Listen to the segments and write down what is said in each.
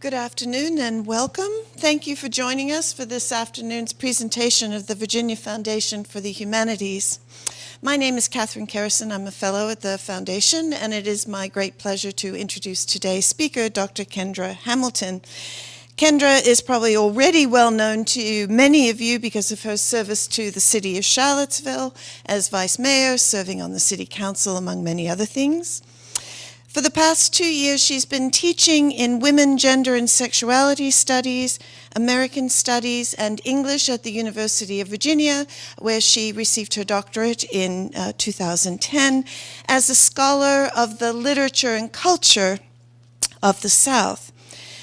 Good afternoon and welcome. Thank you for joining us for this afternoon's presentation of the Virginia Foundation for the Humanities. My name is Catherine Kerrison. I'm a fellow at the Foundation, and it is my great pleasure to introduce today's speaker, Dr. Kendra Hamilton. Kendra is probably already well known to many of you because of her service to the city of Charlottesville as vice mayor, serving on the city council, among many other things. For the past 2 years, she's been teaching in women, gender, and sexuality studies, American studies, and English at the University of Virginia, where she received her doctorate in 2010 as a scholar of the literature and culture of the South.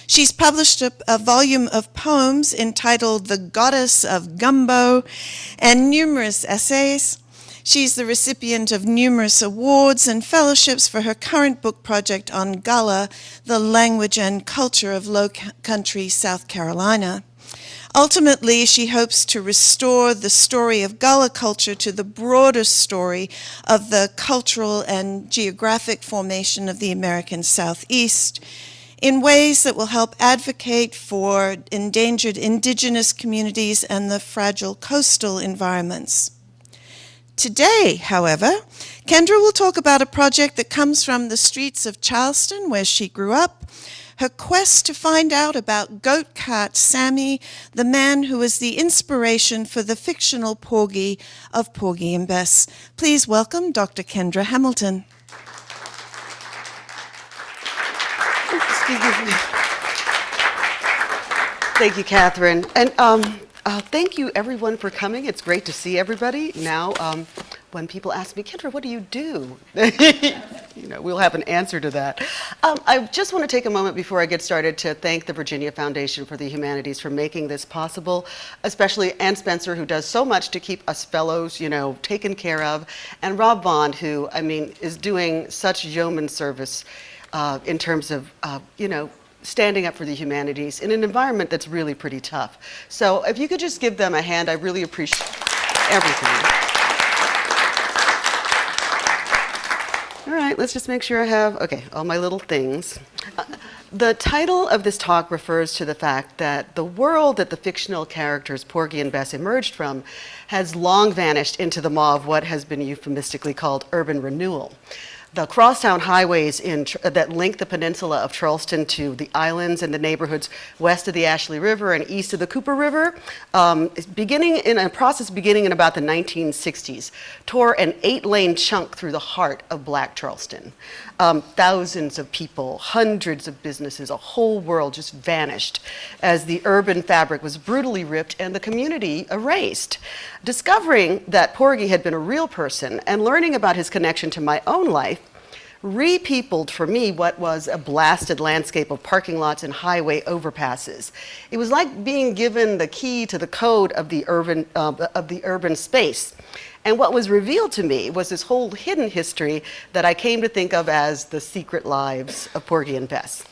She's published a volume of poems entitled The Goddess of Gumbo and numerous essays. She's the recipient of numerous awards and fellowships for her current book project on Gullah, the language and culture of Low Country, South Carolina. Ultimately, she hopes to restore the story of Gullah culture to the broader story of the cultural and geographic formation of the American Southeast in ways that will help advocate for endangered indigenous communities and the fragile coastal environments. Today, however, Kendra will talk about a project that comes from the streets of Charleston, where she grew up, her quest to find out about Goat Cart Sammy, the man who was the inspiration for the fictional Porgy of Porgy and Bess. Please welcome Dr. Kendra Hamilton. Thank you, Catherine. And thank you, everyone, for coming. It's great to see everybody. Now, when people ask me, Kendra, what do you do? We'll have an answer to that. I just want to take a moment before I get started to thank the Virginia Foundation for the Humanities for making this possible, especially Ann Spencer, who does so much to keep us fellows, taken care of, and Rob Bond, who, is doing such yeoman service in terms of, standing up for the humanities in an environment that's really pretty tough. So if you could just give them a hand, I really appreciate everything. All right, let's just make sure I have, all my little things. The title of this talk refers to the fact that the world that the fictional characters Porgy and Bess emerged from has long vanished into the maw of what has been euphemistically called urban renewal. The crosstown highways that link the peninsula of Charleston to the islands and the neighborhoods west of the Ashley River and east of the Cooper River, beginning in about the 1960s, tore an 8-lane chunk through the heart of Black Charleston. Thousands of people, hundreds of businesses, a whole world just vanished as the urban fabric was brutally ripped and the community erased. Discovering that Porgy had been a real person and learning about his connection to my own life re-peopled for me what was a blasted landscape of parking lots and highway overpasses. It was like being given the key to the code of the urban space. And what was revealed to me was this whole hidden history that I came to think of as the secret lives of Porgy and Bess.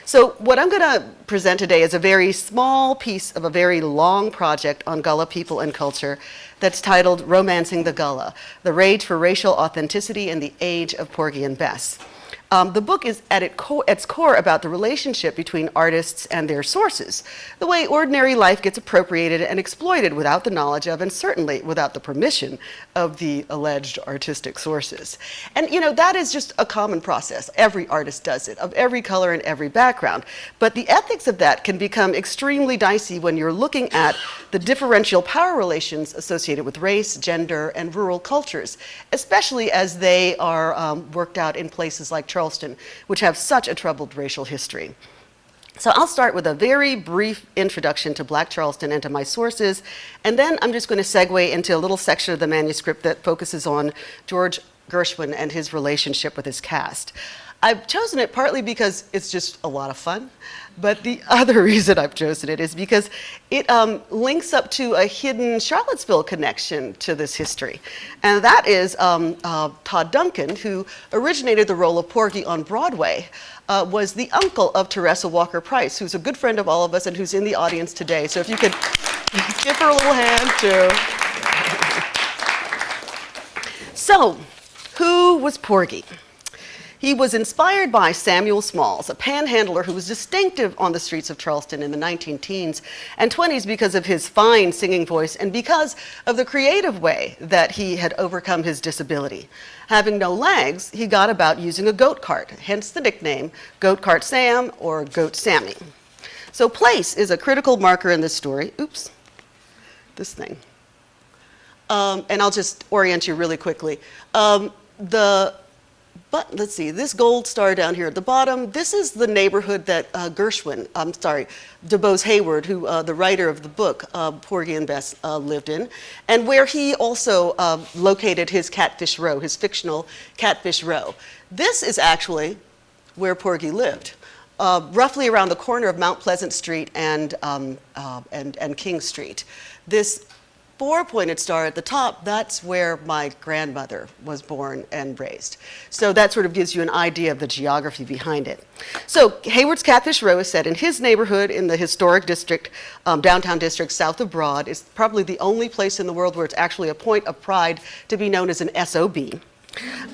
So what I'm going to present today is a very small piece of a very long project on Gullah people and culture that's titled Romancing the Gullah, The Rage for Racial Authenticity in the Age of Porgy and Bess. The book is at its core about the relationship between artists and their sources, the way ordinary life gets appropriated and exploited without the knowledge of, and certainly without the permission of, the alleged artistic sources. And that is just a common process. Every artist does it, of every color and every background. But the ethics of that can become extremely dicey when you're looking at the differential power relations associated with race, gender, and rural cultures, especially as they are worked out in places like Charleston, which have such a troubled racial history. So I'll start with a very brief introduction to Black Charleston and to my sources, and then I'm just going to segue into a little section of the manuscript that focuses on George Gershwin and his relationship with his cast. I've chosen it partly because it's just a lot of fun, but the other reason I've chosen it is because it links up to a hidden Charlottesville connection to this history. And that is Todd Duncan, who originated the role of Porgy on Broadway, was the uncle of Teresa Walker Price, who's a good friend of all of us and who's in the audience today. So if you could give her a little hand too. So, who was Porgy? He was inspired by Samuel Smalls, a panhandler who was distinctive on the streets of Charleston in the 19-teens and 20s because of his fine singing voice and because of the creative way that he had overcome his disability. Having no legs, he got about using a goat cart, hence the nickname Goat Cart Sam or Goat Sammy. So place is a critical marker in this story. Oops, this thing. And I'll just orient you really quickly. But let's see, this gold star down here at the bottom, this is the neighborhood that DuBose Hayward, who the writer of the book, Porgy and Bess, lived in, and where he also located his Catfish Row, his fictional Catfish Row. This is actually where Porgy lived, roughly around the corner of Mount Pleasant Street and King Street. This four-pointed star at the top, that's where my grandmother was born and raised. So that sort of gives you an idea of the geography behind it. So Hayward's Catfish Row is set in his neighborhood in the historic district, downtown district south of Broad. It's probably the only place in the world where it's actually a point of pride to be known as an SOB.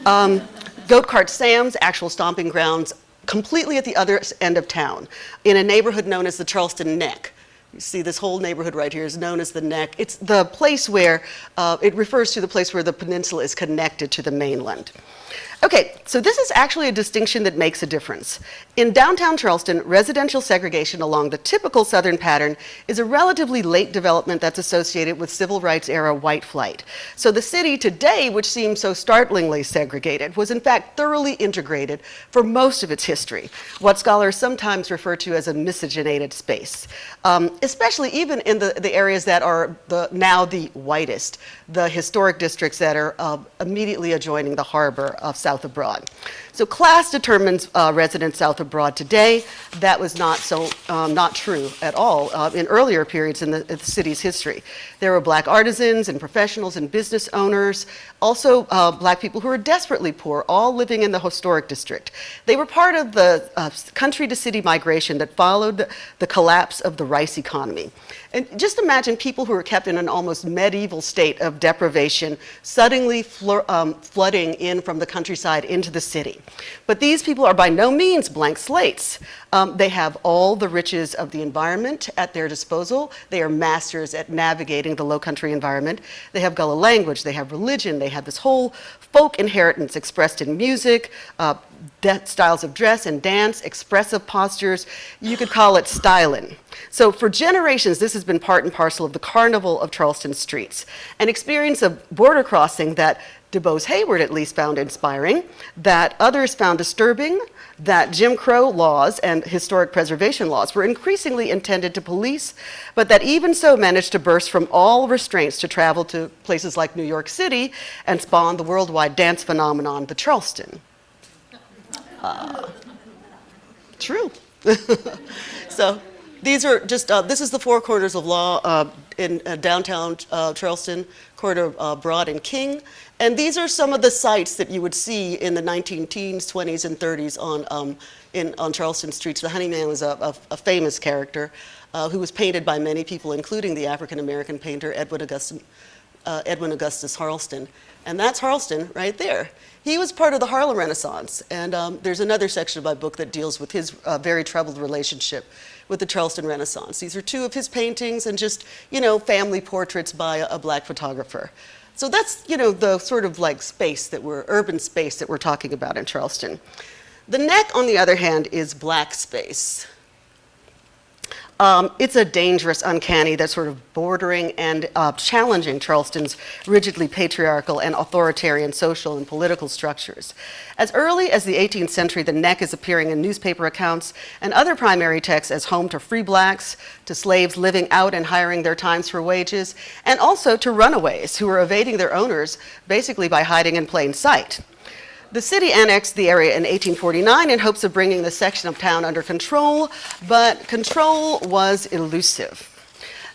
Goat Cart Sam's actual stomping grounds completely at the other end of town in a neighborhood known as the Charleston Neck. You see this whole neighborhood right here is known as the Neck. It's the place where, it refers to the place where the peninsula is connected to the mainland. Okay, so this is actually a distinction that makes a difference. In downtown Charleston, residential segregation along the typical Southern pattern is a relatively late development that's associated with civil rights era white flight. So the city today, which seems so startlingly segregated, was in fact thoroughly integrated for most of its history, what scholars sometimes refer to as a miscegenated space, especially even in the areas that are now the whitest, the historic districts that are immediately adjoining the harbor of south of Broad. So class determines residents south of Broad today. That was not true at all in earlier periods in the city's history. There were black artisans and professionals and business owners, also black people who were desperately poor, all living in the historic district. They were part of the country to city migration that followed the collapse of the rice economy. And just imagine people who were kept in an almost medieval state of deprivation suddenly flooding in from the countryside into the city. But these people are by no means blank slates. They have all the riches of the environment at their disposal. They are masters at navigating the low country environment. They have Gullah language, they have religion, they have this whole folk inheritance expressed in music, styles of dress and dance, expressive postures. You could call it styling. So for generations, this has been part and parcel of the carnival of Charleston streets, an experience of border crossing that DuBose Hayward at least found inspiring, that others found disturbing, that Jim Crow laws and historic preservation laws were increasingly intended to police, but that even so managed to burst from all restraints to travel to places like New York City and spawn the worldwide dance phenomenon, the Charleston. True. So these are just, this is the four corners of law in downtown Charleston, corner Broad and King. And these are some of the sites that you would see in the 19-teens, 20s, and 30s on Charleston streets. The Honeyman was a famous character who was painted by many people, including the African-American painter Edwin Augustus Harleston. And that's Harleston right there. He was part of the Harlem Renaissance. And there's another section of my book that deals with his very troubled relationship with the Charleston Renaissance. These are two of his paintings and just, family portraits by a black photographer. So that's, the sort of like urban space that we're talking about in Charleston. The Neck, on the other hand, is black space. It's a dangerous, uncanny, that's sort of bordering and challenging Charleston's rigidly patriarchal and authoritarian social and political structures. As early as the 18th century, the Neck is appearing in newspaper accounts and other primary texts as home to free blacks, to slaves living out and hiring their times for wages, and also to runaways who were evading their owners basically by hiding in plain sight. The city annexed the area in 1849 in hopes of bringing the section of town under control, but control was elusive.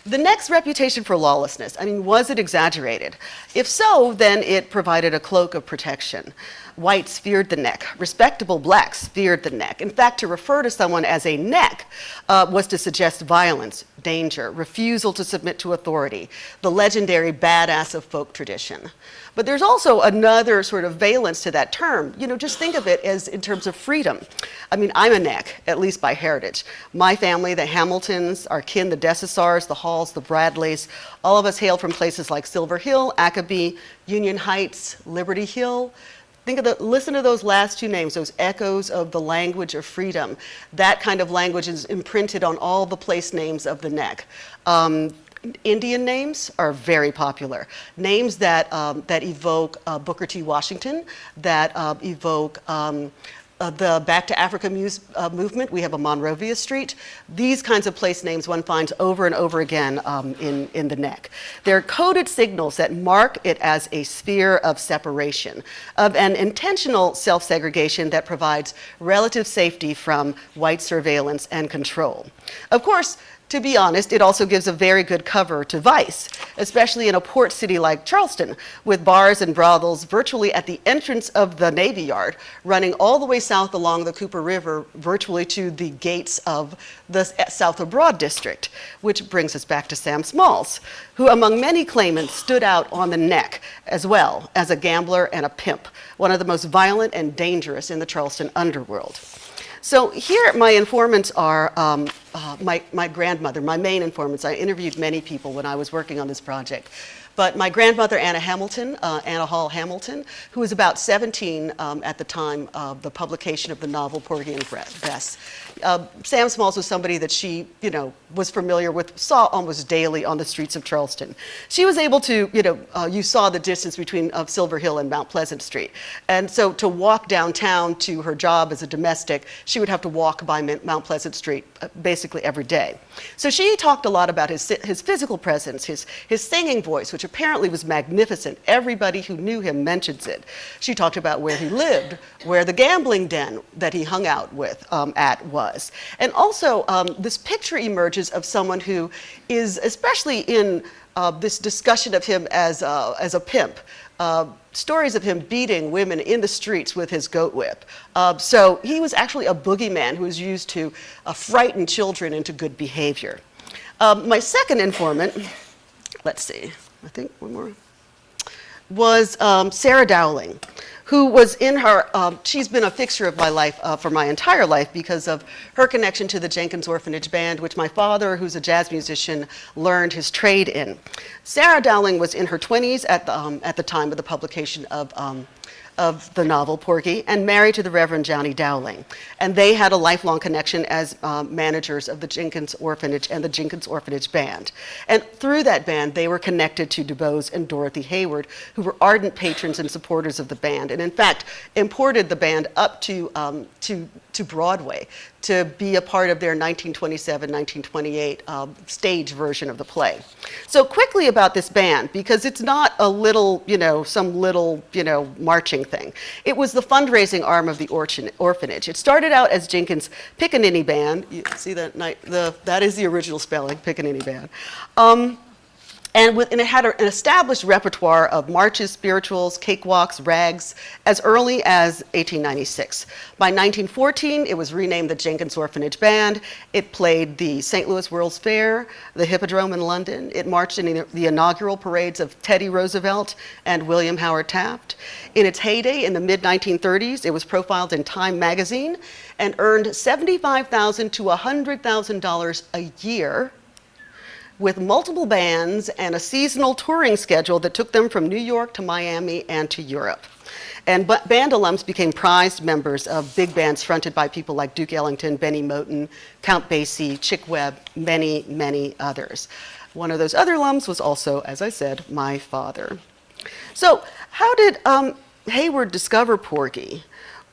The Neck's reputation for lawlessness, was it exaggerated? If so, then it provided a cloak of protection. whites feared the neck. Respectable blacks feared the neck. In fact, to refer to someone as a neck was to suggest violence, danger, refusal to submit to authority, the legendary badass of folk tradition. But there's also another sort of valence to that term. You know, just think of it as in terms of freedom. I mean, I'm a neck, at least by heritage. My family, the Hamiltons, our kin, the Desessars, the Halls, the Bradleys, all of us hail from places like Silver Hill, Accoby, Union Heights, Liberty Hill. Listen to those last two names, those echoes of the language of freedom. That kind of language is imprinted on all the place names of the neck. Indian names are very popular. Names that evoke Booker T. Washington, that evoke the Back to Africa movement. We have a Monrovia Street. These kinds of place names one finds over and over again in the neck. They're coded signals that mark it as a sphere of separation, of an intentional self-segregation that provides relative safety from white surveillance and control. Of course, to be honest, it also gives a very good cover to vice, especially in a port city like Charleston, with bars and brothels virtually at the entrance of the Navy Yard, running all the way south along the Cooper River, virtually to the gates of the South of Broad District, which brings us back to Sam Smalls, who among many claimants stood out on the neck as well as a gambler and a pimp, one of the most violent and dangerous in the Charleston underworld. So here my informants are my grandmother, my main informants. I interviewed many people when I was working on this project. But my grandmother, Anna Hamilton, Anna Hall Hamilton, who was about 17 at the time of the publication of the novel Porgy and Bess. Sam Smalls was somebody that she, was familiar with, saw almost daily on the streets of Charleston. She was able to, you saw the distance between Silver Hill and Mount Pleasant Street. And so to walk downtown to her job as a domestic, she would have to walk by Mount Pleasant Street basically every day. So she talked a lot about his physical presence, his singing voice, which apparently was magnificent. Everybody who knew him mentions it. She talked about where he lived, where the gambling den that he hung out with at was. And also, this picture emerges of someone who is, especially in this discussion of him as a pimp, stories of him beating women in the streets with his goat whip. So he was actually a boogeyman who was used to frighten children into good behavior. My second informant, let's see, I think one more, was Sarah Dowling, who was in her, she's been a fixture of my life for my entire life because of her connection to the Jenkins Orphanage Band, which my father, who's a jazz musician, learned his trade in. Sarah Dowling was in her 20s at the time of the publication of the novel Porgy, and married to the Reverend Johnny Dowling. And they had a lifelong connection as managers of the Jenkins Orphanage and the Jenkins Orphanage Band. And through that band, they were connected to DuBose and Dorothy Hayward, who were ardent patrons and supporters of the band, and in fact, imported the band up to Broadway to be a part of their 1927-1928 stage version of the play. So quickly about this band, because it's not a little, some little, marching thing. It was the fundraising arm of the orphanage. It started out as Jenkins' Pickaninny Band. You see that? That is the original spelling, Pickaninny Band. And it had an established repertoire of marches, spirituals, cakewalks, rags, as early as 1896. By 1914, it was renamed the Jenkins Orphanage Band. It played the St. Louis World's Fair, the Hippodrome in London. It marched in the inaugural parades of Teddy Roosevelt and William Howard Taft. In its heyday, in the mid-1930s, it was profiled in Time magazine and earned $75,000 to $100,000 a year, with multiple bands and a seasonal touring schedule that took them from New York to Miami and to Europe. And band alums became prized members of big bands fronted by people like Duke Ellington, Benny Moten, Count Basie, Chick Webb, many, many others. One of those other alums was also, as I said, my father. So how did Hayward discover Porgy?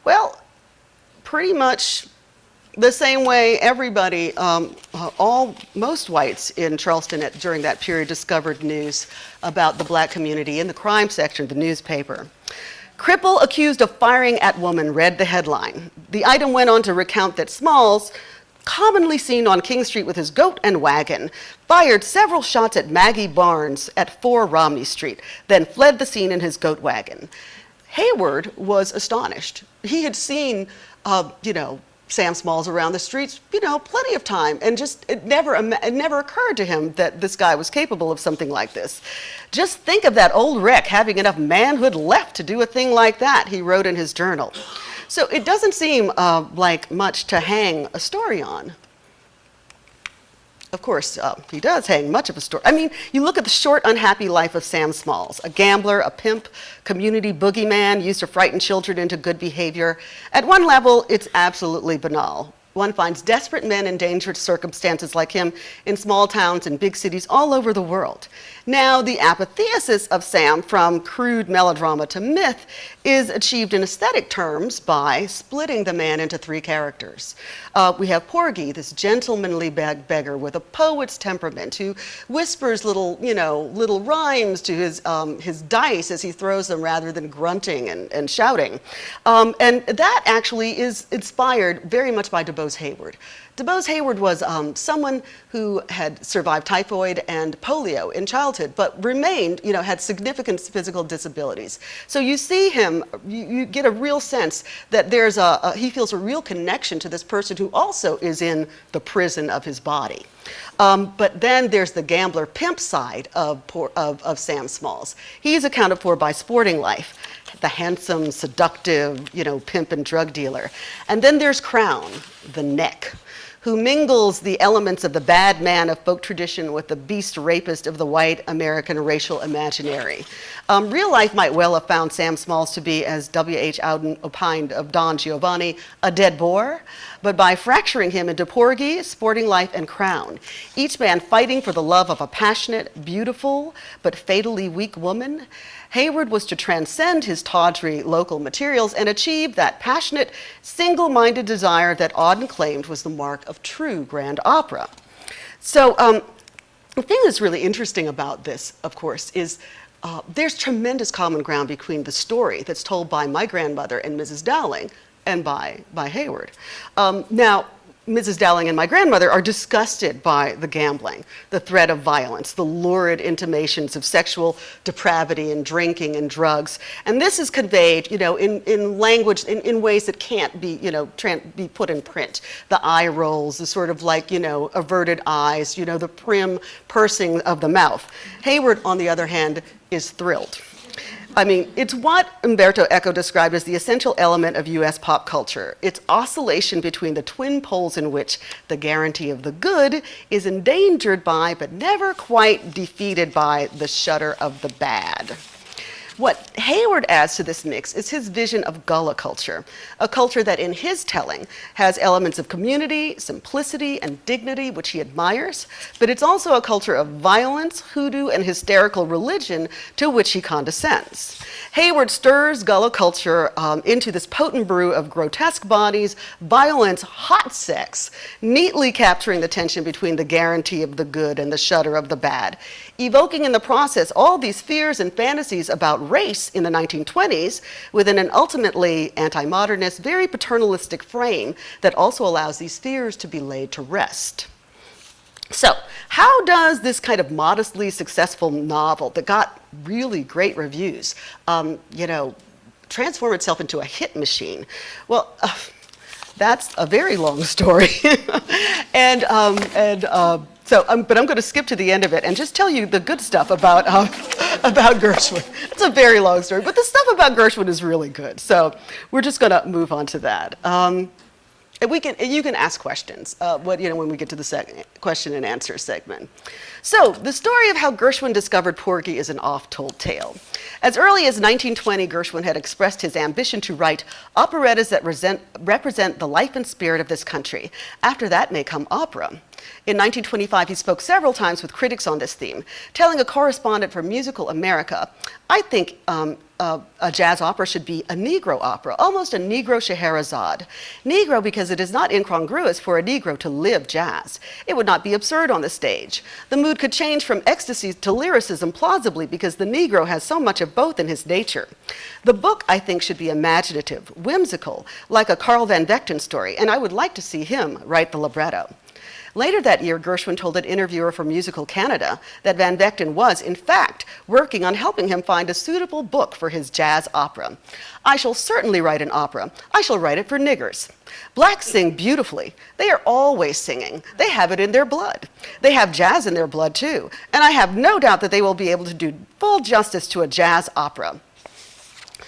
Well, pretty much the same way everybody, most whites in Charleston during that period discovered news about the black community in the crime section of the newspaper. Cripple accused of firing at woman read the headline. The item went on to recount that Smalls, commonly seen on King Street with his goat and wagon, fired several shots at Maggie Barnes at 4 Romney Street, then fled the scene in his goat wagon. Hayward was astonished. He had seen, Sam Smalls around the streets, plenty of time, and just it never occurred to him that this guy was capable of something like this. Just think of that old wreck having enough manhood left to do a thing like that, he wrote in his journal. So it doesn't seem like much to hang a story on. Of course, he does hang much of a story. I mean, you look at the short, unhappy life of Sam Smalls, a gambler, a pimp, community boogeyman, used to frighten children into good behavior. At one level, it's absolutely banal. One finds desperate men in dangerous circumstances like him in small towns and big cities all over the world. Now, the apotheosis of Sam from crude melodrama to myth is achieved in aesthetic terms by splitting the man into three characters. We have Porgy, this gentlemanly beggar with a poet's temperament who whispers little rhymes to his dice as he throws them rather than grunting and shouting. And that actually is inspired very much by DuBose Hayward. DuBose Hayward was someone who had survived typhoid and polio in childhood, but remained, had significant physical disabilities. So you see him, you get a real sense that he feels a real connection to this person who also is in the prison of his body. But then there's the gambler pimp side of Sam Smalls. He's accounted for by sporting life, the handsome, seductive, pimp and drug dealer. And then there's Crown, the neck, who mingles the elements of the bad man of folk tradition with the beast rapist of the white American racial imaginary. Real life might well have found Sam Smalls to be, as W.H. Auden opined of Don Giovanni, a dead bore, but by fracturing him into Porgy, sporting life, and Crown, each man fighting for the love of a passionate, beautiful, but fatally weak woman, Hayward was to transcend his tawdry local materials and achieve that passionate, single-minded desire that Auden claimed was the mark of true grand opera. So the thing that's really interesting about this, of course, is there's tremendous common ground between the story that's told by my grandmother and Mrs. Dowling and by Hayward. Now, Mrs. Dowling and my grandmother are disgusted by the gambling, the threat of violence, the lurid intimations of sexual depravity and drinking and drugs. And this is conveyed, in language, in ways that can't be, be put in print. The eye rolls, the sort of averted eyes, the prim pursing of the mouth. Hayward, on the other hand, is thrilled. I mean, it's what Umberto Eco described as the essential element of U.S. pop culture. Its oscillation between the twin poles in which the guarantee of the good is endangered by, but never quite defeated by, the shudder of the bad. What Hayward adds to this mix is his vision of Gullah culture, a culture that in his telling has elements of community, simplicity, and dignity, which he admires, but it's also a culture of violence, hoodoo, and hysterical religion to which he condescends. Hayward stirs Gullah culture into this potent brew of grotesque bodies, violence, hot sex, neatly capturing the tension between the guarantee of the good and the shudder of the bad, evoking in the process all these fears and fantasies about race in the 1920s within an ultimately anti-modernist, very paternalistic frame that also allows these fears to be laid to rest. So, how does this kind of modestly successful novel that got really great reviews, transform itself into a hit machine? Well, that's a very long story. But I'm going to skip to the end of it and just tell you the good stuff about Gershwin. It's a very long story, but the stuff about Gershwin is really good. So we're just going to move on to that. You can ask questions when we get to the question and answer segment. So the story of how Gershwin discovered Porgy is an oft-told tale. As early as 1920, Gershwin had expressed his ambition to write operettas that represent the life and spirit of this country. After that may come opera. In 1925, he spoke several times with critics on this theme, telling a correspondent for Musical America, "I think a jazz opera should be a Negro opera, almost a Negro Scheherazade. Negro because it is not incongruous for a Negro to live jazz. It would not be absurd on the stage. The mood could change from ecstasy to lyricism plausibly because the Negro has so much of both in his nature. The book, I think, should be imaginative, whimsical, like a Carl Van Vechten story, and I would like to see him write the libretto." Later that year, Gershwin told an interviewer for Musical Canada that Van Vechten was, in fact, working on helping him find a suitable book for his jazz opera. "I shall certainly write an opera. I shall write it for niggers. Blacks sing beautifully. They are always singing. They have it in their blood. They have jazz in their blood too, and I have no doubt that they will be able to do full justice to a jazz opera."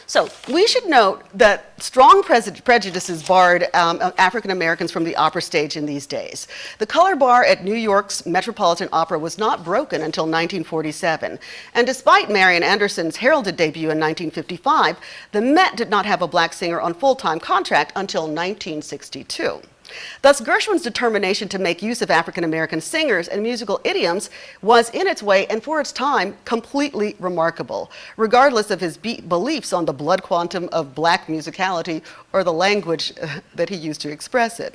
So we should note that strong prejudices barred African Americans from the opera stage in these days. The color bar at New York's Metropolitan Opera was not broken until 1947. And despite Marian Anderson's heralded debut in 1955, the Met did not have a black singer on full-time contract until 1962. Thus, Gershwin's determination to make use of African American singers and musical idioms was, in its way and for its time, completely remarkable, regardless of his beliefs on the blood quantum of black musicality or the language that he used to express it.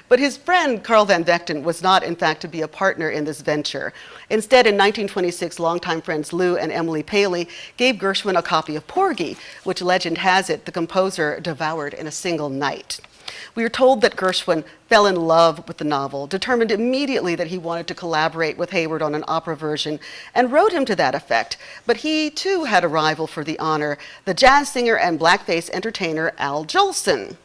But his friend, Carl Van Vechten, was not, in fact, to be a partner in this venture. Instead, in 1926, longtime friends Lou and Emily Paley gave Gershwin a copy of Porgy, which legend has it the composer devoured in a single night. We are told that Gershwin fell in love with the novel, determined immediately that he wanted to collaborate with Hayward on an opera version, and wrote him to that effect. But he, too, had a rival for the honor, the jazz singer and blackface entertainer Al Jolson,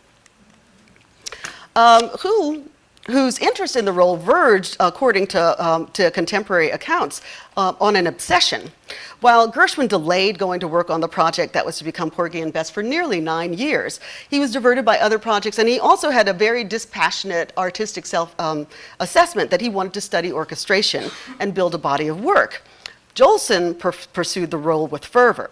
whose interest in the role verged, according to contemporary accounts, on an obsession. While Gershwin delayed going to work on the project that was to become Porgy and Bess for nearly 9 years, he was diverted by other projects, and he also had a very dispassionate artistic self-assessment that he wanted to study orchestration and build a body of work. Jolson pursued the role with fervor.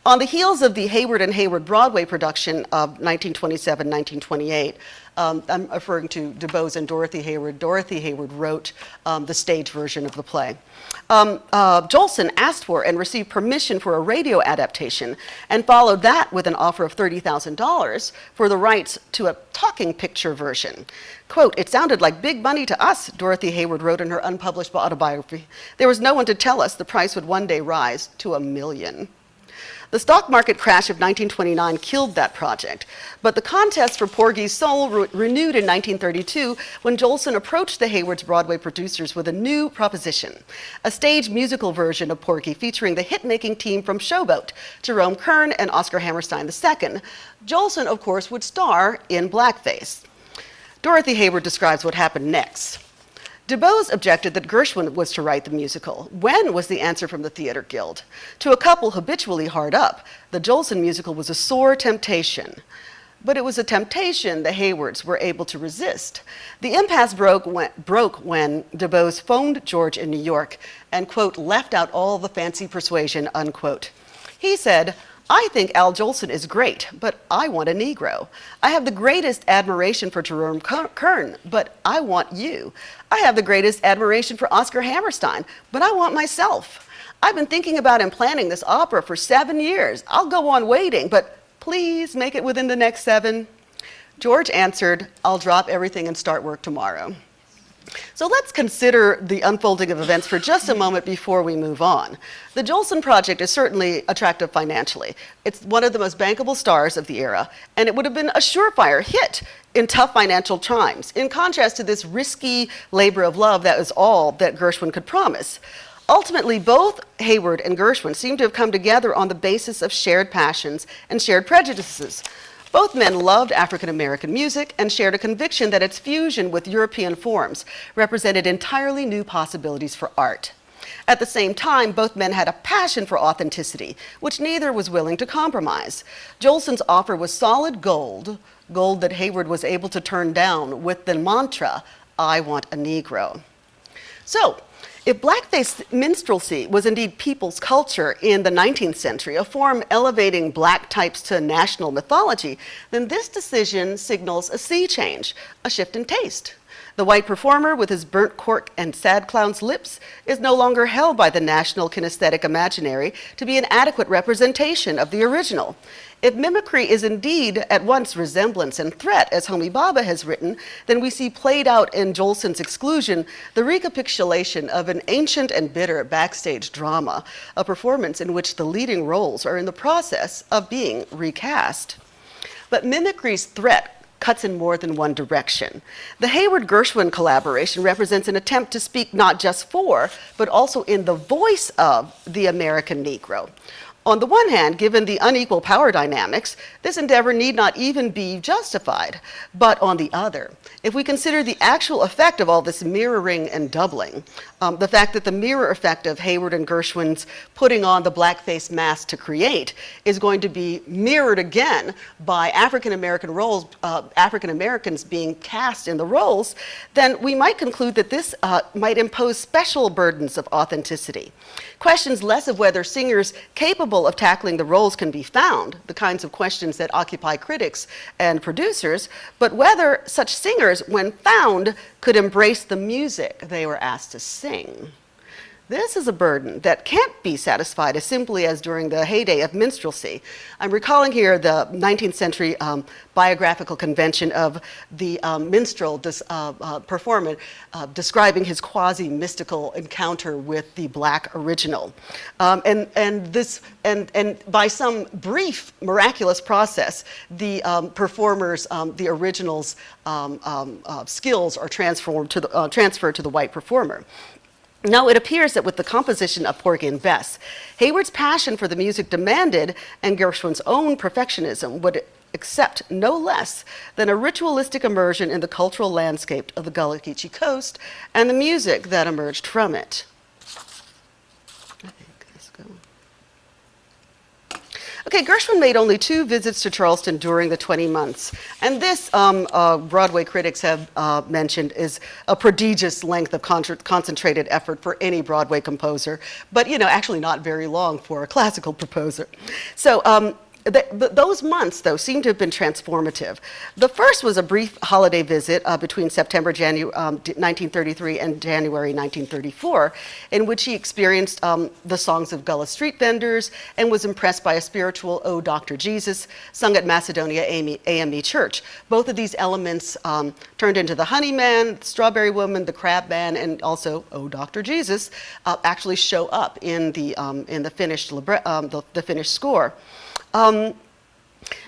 On the heels of the Hayward and Hayward Broadway production of 1927-1928, I'm referring to DuBose and Dorothy Hayward. Dorothy Hayward wrote the stage version of the play. Jolson asked for and received permission for a radio adaptation and followed that with an offer of $30,000 for the rights to a talking picture version. Quote, "It sounded like big money to us," Dorothy Hayward wrote in her unpublished autobiography. "There was no one to tell us the price would one day rise to $1 million. The stock market crash of 1929 killed that project, but the contest for Porgy's soul renewed in 1932 when Jolson approached the Hayward's Broadway producers with a new proposition, a stage musical version of Porgy featuring the hit-making team from Showboat, Jerome Kern and Oscar Hammerstein II. Jolson, of course, would star in blackface. Dorothy Hayward describes what happened next. DuBose objected that Gershwin was to write the musical. When was the answer from the Theatre Guild? To a couple habitually hard up, the Jolson musical was a sore temptation. But it was a temptation the Haywards were able to resist. The impasse broke when DuBose phoned George in New York and, quote, left out all the fancy persuasion, unquote. He said, "I think Al Jolson is great, but I want a Negro. I have the greatest admiration for Jerome Kern, but I want you. I have the greatest admiration for Oscar Hammerstein, but I want myself. I've been thinking about and planning this opera for 7 years. I'll go on waiting, but please make it within the next 7. George answered, "I'll drop everything and start work tomorrow." So let's consider the unfolding of events for just a moment before we move on. The Jolson project is certainly attractive financially. It's one of the most bankable stars of the era, and it would have been a surefire hit in tough financial times, in contrast to this risky labor of love that was all that Gershwin could promise. Ultimately, both Hayward and Gershwin seem to have come together on the basis of shared passions and shared prejudices. Both men loved African American music and shared a conviction that its fusion with European forms represented entirely new possibilities for art. At the same time, both men had a passion for authenticity, which neither was willing to compromise. Jolson's offer was solid gold that Hayward was able to turn down with the mantra, "I want a Negro." So, if blackface minstrelsy was indeed people's culture in the 19th century, a form elevating black types to national mythology, then this decision signals a sea change, a shift in taste. The white performer with his burnt cork and sad clown's lips is no longer held by the national kinesthetic imaginary to be an adequate representation of the original. If mimicry is indeed at once resemblance and threat, as Homi Bhabha has written, then we see played out in Jolson's exclusion the recapitulation of an ancient and bitter backstage drama, a performance in which the leading roles are in the process of being recast. But mimicry's threat cuts in more than one direction. The Hayward-Gershwin collaboration represents an attempt to speak not just for, but also in the voice of the American Negro. On the one hand, given the unequal power dynamics, this endeavor need not even be justified. But on the other, if we consider the actual effect of all this mirroring and doubling, the fact that the mirror effect of Hayward and Gershwin's putting on the blackface mask to create is going to be mirrored again by African Americans being cast in the roles, then we might conclude that this might impose special burdens of authenticity. Questions less of whether singers capable of tackling the roles can be found, the kinds of questions that occupy critics and producers, but whether such singers, when found, could embrace the music they were asked to sing. This is a burden that can't be satisfied as simply as during the heyday of minstrelsy. I'm recalling here the 19th century biographical convention of the minstrel performer describing his quasi-mystical encounter with the black original. And by some brief, miraculous process, the performers, the original's skills are transferred to the white performer. Now, it appears that with the composition of Porgy and Bess, Hayward's passion for the music demanded, and Gershwin's own perfectionism would accept no less than a ritualistic immersion in the cultural landscape of the Gullah Geechee Coast and the music that emerged from it. Okay, Gershwin made only 2 visits to Charleston during the 20 months. And this, Broadway critics have mentioned, is a prodigious length of concentrated effort for any Broadway composer, but, actually not very long for a classical composer. So, those months, though, seem to have been transformative. The first was a brief holiday visit between September 1933 and January 1934, in which he experienced the songs of Gullah street vendors and was impressed by a spiritual "Oh, Dr. Jesus" sung at Macedonia AME Church. Both of these elements turned into the Honey Man, Strawberry Woman, the Crab Man, and also "Oh, Dr. Jesus" actually show up in the finished the finished score.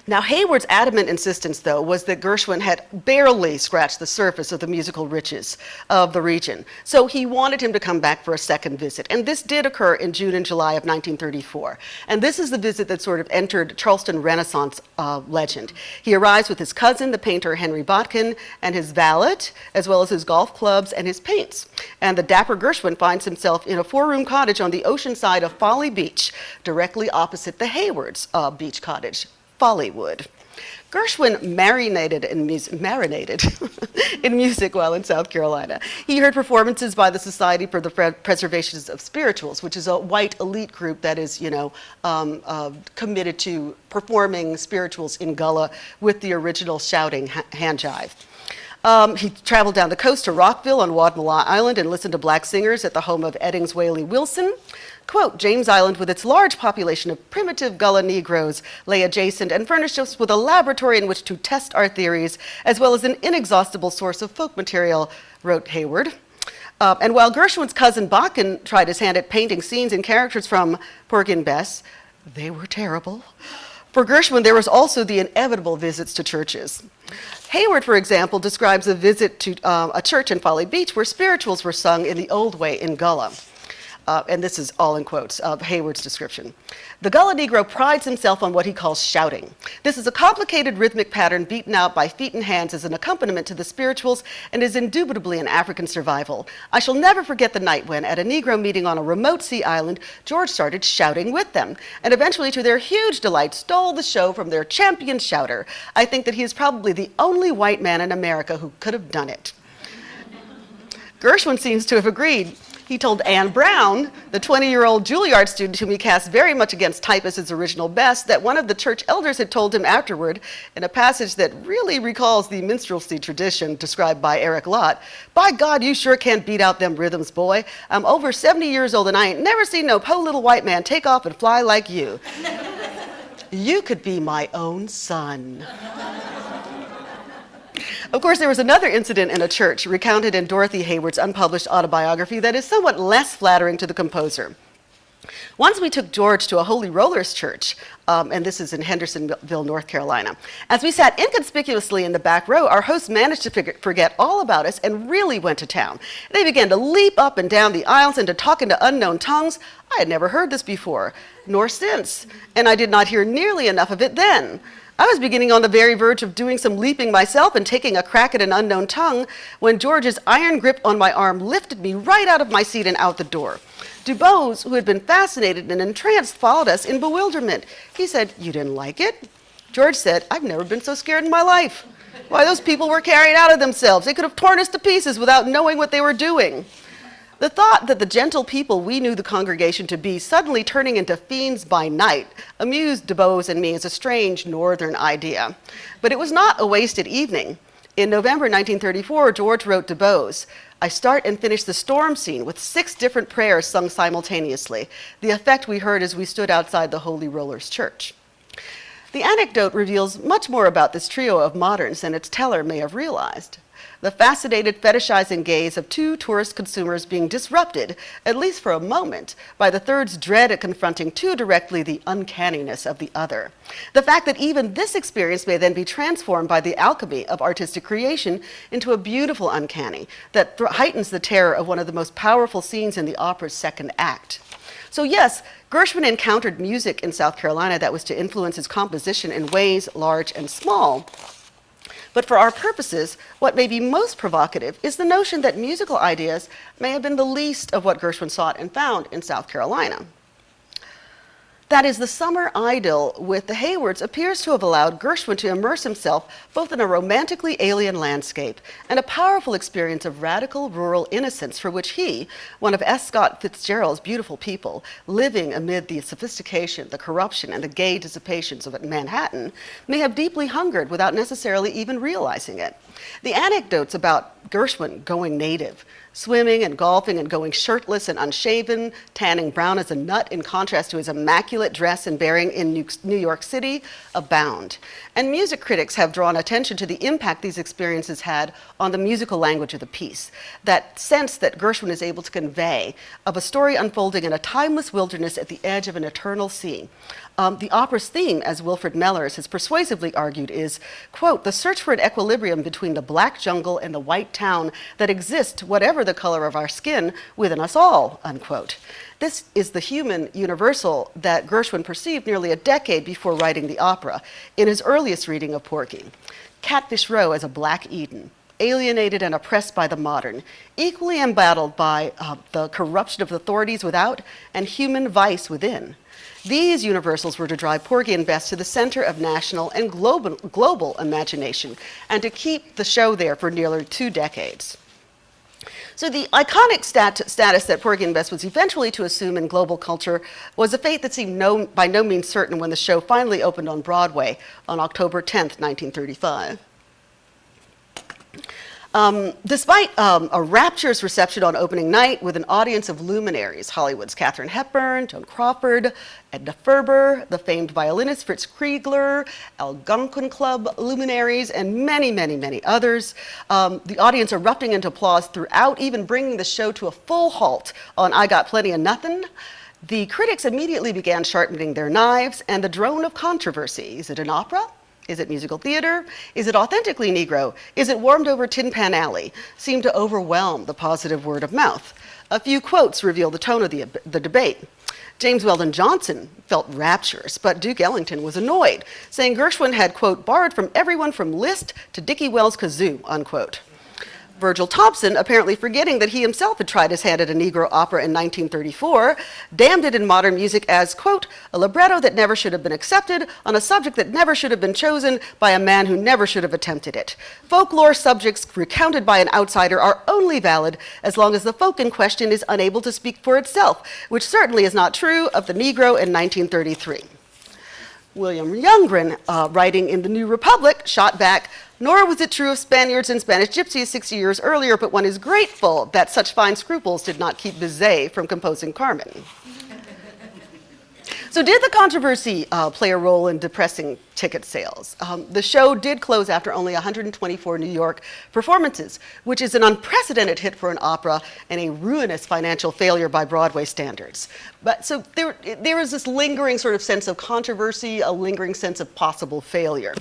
Now, Hayward's adamant insistence, though, was that Gershwin had barely scratched the surface of the musical riches of the region. So he wanted him to come back for a second visit. And this did occur in June and July of 1934. And this is the visit that sort of entered Charleston Renaissance legend. He arrives with his cousin, the painter Henry Botkin, and his valet, as well as his golf clubs and his paints. And the dapper Gershwin finds himself in a 4-room cottage on the ocean side of Folly Beach, directly opposite the Haywards' beach cottage, Follywood. Gershwin marinated in music while in South Carolina. He heard performances by the Society for the Preservation of Spirituals, which is a white elite group that is, committed to performing spirituals in Gullah with the original shouting hand jive. He traveled down the coast to Rockville on Wadmalaw Island and listened to black singers at the home of Eddings Whaley Wilson. Quote, James Island, with its large population of primitive Gullah Negroes, lay adjacent and furnished us with a laboratory in which to test our theories, as well as an inexhaustible source of folk material, wrote Hayward. And while Gershwin's cousin Botkin tried his hand at painting scenes and characters from Porgy and Bess, they were terrible. For Gershwin, there was also the inevitable visits to churches. Hayward, for example, describes a visit to a church in Folly Beach where spirituals were sung in the old way in Gullah. And this is all in quotes of Hayward's description. The Gullah Negro prides himself on what he calls shouting. This is a complicated rhythmic pattern beaten out by feet and hands as an accompaniment to the spirituals and is indubitably an African survival. I shall never forget the night when, at a Negro meeting on a remote sea island, George started shouting with them, and eventually, to their huge delight, stole the show from their champion shouter. I think that he is probably the only white man in America who could have done it. Gershwin seems to have agreed. He told Anne Brown, the 20-year-old Juilliard student whom he cast very much against type as his original best, that one of the church elders had told him afterward, in a passage that really recalls the minstrelsy tradition described by Eric Lott, "By God, you sure can't beat out them rhythms, boy. I'm over 70 years old and I ain't never seen no po' little white man take off and fly like you. You could be my own son." Of course, there was another incident in a church recounted in Dorothy Hayward's unpublished autobiography that is somewhat less flattering to the composer. Once we took George to a Holy Rollers church, and this is in Hendersonville, North Carolina. As we sat inconspicuously in the back row, our host managed to forget all about us and really went to town. They began to leap up and down the aisles and to talk into unknown tongues. I had never heard this before, nor since, and I did not hear nearly enough of it then. I was beginning on the very verge of doing some leaping myself and taking a crack at an unknown tongue when George's iron grip on my arm lifted me right out of my seat and out the door. Dubose, who had been fascinated and entranced, followed us in bewilderment. He said, "You didn't like it?" George said, "I've never been so scared in my life." Why, those people were carried out of themselves. They could have torn us to pieces without knowing what they were doing. The thought that the gentle people we knew the congregation to be suddenly turning into fiends by night amused Dubose and me as a strange northern idea. But it was not a wasted evening. In November 1934, George wrote Dubose, "I start and finish the storm scene with 6 different prayers sung simultaneously, the effect we heard as we stood outside the Holy Rollers Church." The anecdote reveals much more about this trio of moderns than its teller may have realized. The fascinated, fetishizing gaze of 2 tourist consumers being disrupted, at least for a moment, by the third's dread at confronting too directly the uncanniness of the other. The fact that even this experience may then be transformed by the alchemy of artistic creation into a beautiful uncanny that heightens the terror of one of the most powerful scenes in the opera's second act. So yes, Gershwin encountered music in South Carolina that was to influence his composition in ways large and small. But for our purposes, what may be most provocative is the notion that musical ideas may have been the least of what Gershwin sought and found in South Carolina. That is, the summer idyll with the Haywards appears to have allowed Gershwin to immerse himself both in a romantically alien landscape and a powerful experience of radical rural innocence for which he, one of S. Scott Fitzgerald's beautiful people, living amid the sophistication, the corruption, and the gay dissipations of Manhattan, may have deeply hungered without necessarily even realizing it. The anecdotes about Gershwin going native, swimming and golfing and going shirtless and unshaven, tanning brown as a nut in contrast to his immaculate dress and bearing in New York City, abound. And music critics have drawn attention to the impact these experiences had on the musical language of the piece, that sense that Gershwin is able to convey of a story unfolding in a timeless wilderness at the edge of an eternal sea. The opera's theme, as Wilfred Mellers has persuasively argued, is, quote, "the search for an equilibrium between the black jungle and the white town that exists, whatever the color of our skin, within us all," unquote. This is the human universal that Gershwin perceived nearly a decade before writing the opera, in his earliest reading of Porgy. Catfish Row as a Black Eden, alienated and oppressed by the modern, equally embattled by the corruption of authorities without and human vice within. These universals were to drive Porgy and Bess to the center of national and global imagination, and to keep the show there for nearly 2 decades. So the iconic status that Porgy and Bess was eventually to assume in global culture was a fate that seemed by no means certain when the show finally opened on Broadway on October 10th, 1935. Despite a rapturous reception on opening night with an audience of luminaries, Hollywood's Katharine Hepburn, Joan Crawford, Edna Ferber, the famed violinist Fritz Kriegler, Algonquin Club luminaries, and many, many, many others, the audience erupting into applause throughout, even bringing the show to a full halt on I Got Plenty of Nothin', the critics immediately began sharpening their knives, and the drone of controversy, is it an opera? Is it musical theater? Is it authentically Negro? Is it warmed over Tin Pan Alley? Seemed to overwhelm the positive word of mouth. A few quotes reveal the tone of the debate. James Weldon Johnson felt rapturous, but Duke Ellington was annoyed, saying Gershwin had, quote, borrowed from everyone from Liszt to Dickie Wells' kazoo, unquote. Virgil Thompson, apparently forgetting that he himself had tried his hand at a Negro opera in 1934, damned it in modern music as, quote, a libretto that never should have been accepted on a subject that never should have been chosen by a man who never should have attempted it. Folklore subjects recounted by an outsider are only valid as long as the folk in question is unable to speak for itself, which certainly is not true of the Negro in 1933. William Youngren, writing in the New Republic, shot back, nor was it true of Spaniards and Spanish gypsies 60 years earlier, but one is grateful that such fine scruples did not keep Bizet from composing Carmen. So did the controversy play a role in depressing ticket sales? The show did close after only 124 New York performances, which is an unprecedented hit for an opera and a ruinous financial failure by Broadway standards. But so there is this lingering sort of sense of controversy, a lingering sense of possible failure.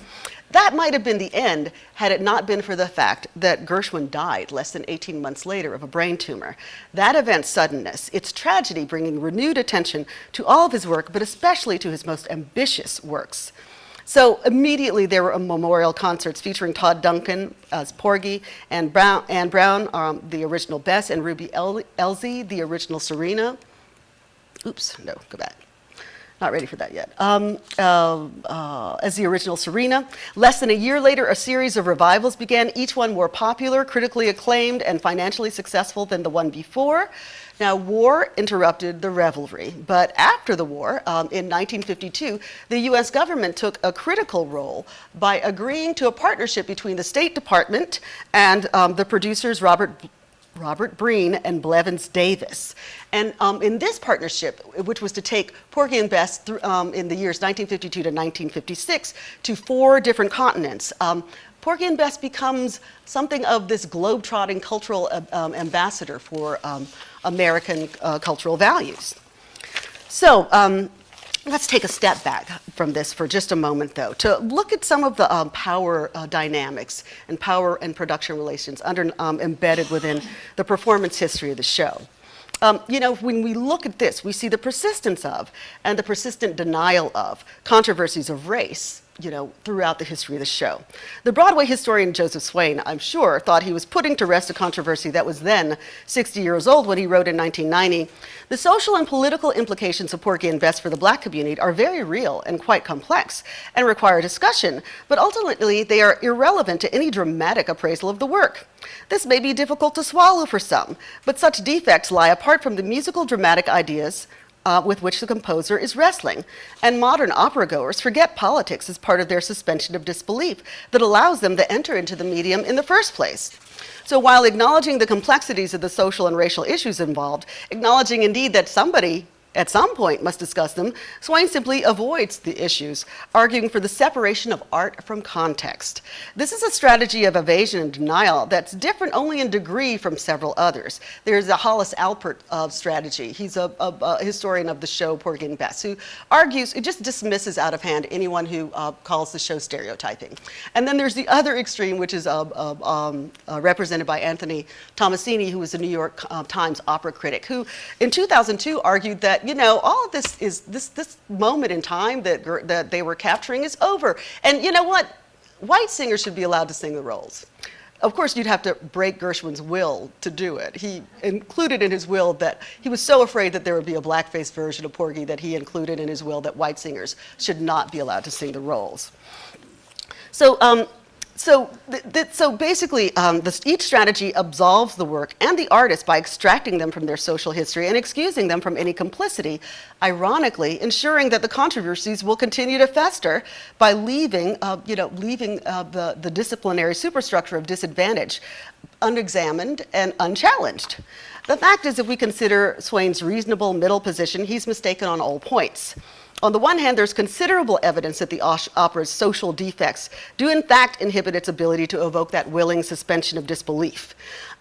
That might have been the end had it not been for the fact that Gershwin died less than 18 months later of a brain tumor. That event's suddenness, its tragedy bringing renewed attention to all of his work, but especially to his most ambitious works. So immediately there were memorial concerts featuring Todd Duncan as Porgy, and Anne Brown, the original Bess, and Ruby Elzey, the original Serena. Oops, no, go back. Not ready for that yet. As the original Serena. Less than a year later, a series of revivals began, each one more popular, critically acclaimed, and financially successful than the one before. Now, war interrupted the revelry, but after the war, in 1952, the US government took a critical role by agreeing to a partnership between the State Department and the producers Robert Breen and Blevins Davis. And in this partnership, which was to take Porgy and Bess through, in the years 1952 to 1956 to 4 different continents, Porgy and Bess becomes something of this globe-trotting cultural ambassador for American cultural values. So let's take a step back from this for just a moment, though, to look at some of the power dynamics and power and production relations embedded within the performance history of the show. You know, when we look at this, we see the persistence of and the persistent denial of controversies of race, you know, throughout the history of the show. The Broadway historian Joseph Swain, I'm sure, thought he was putting to rest a controversy that was then 60 years old when he wrote in 1990, "The social and political implications of Porgy and Bess for the Black community are very real and quite complex and require discussion, but ultimately they are irrelevant to any dramatic appraisal of the work. This may be difficult to swallow for some, but such defects lie apart from the musical dramatic ideas with which the composer is wrestling. And modern opera goers forget politics as part of their suspension of disbelief that allows them to enter into the medium in the first place." So while acknowledging the complexities of the social and racial issues involved, acknowledging indeed that somebody at some point must discuss them, Swain simply avoids the issues, arguing for the separation of art from context. This is a strategy of evasion and denial that's different only in degree from several others. There's a Hollis Alpert strategy. He's a historian of the show Porgy and Bess, who argues, it just dismisses out of hand anyone who calls the show stereotyping. And then there's the other extreme, which is represented by Anthony Tomasini, who was a New York Times opera critic, who in 2002 argued that, you know, all of this is this moment in time that they were capturing is over. And you know what? White singers should be allowed to sing the roles. Of course, you'd have to break Gershwin's will to do it. He included in his will that he was so afraid that there would be a blackface version of Porgy that he included in his will that white singers should not be allowed to sing the roles. So basically, each strategy absolves the work and the artist by extracting them from their social history and excusing them from any complicity, ironically ensuring that the controversies will continue to fester by leaving the disciplinary superstructure of disadvantage unexamined and unchallenged. The fact is, if we consider Swain's reasonable middle position, he's mistaken on all points. On the one hand, there's considerable evidence that the opera's social defects do in fact inhibit its ability to evoke that willing suspension of disbelief.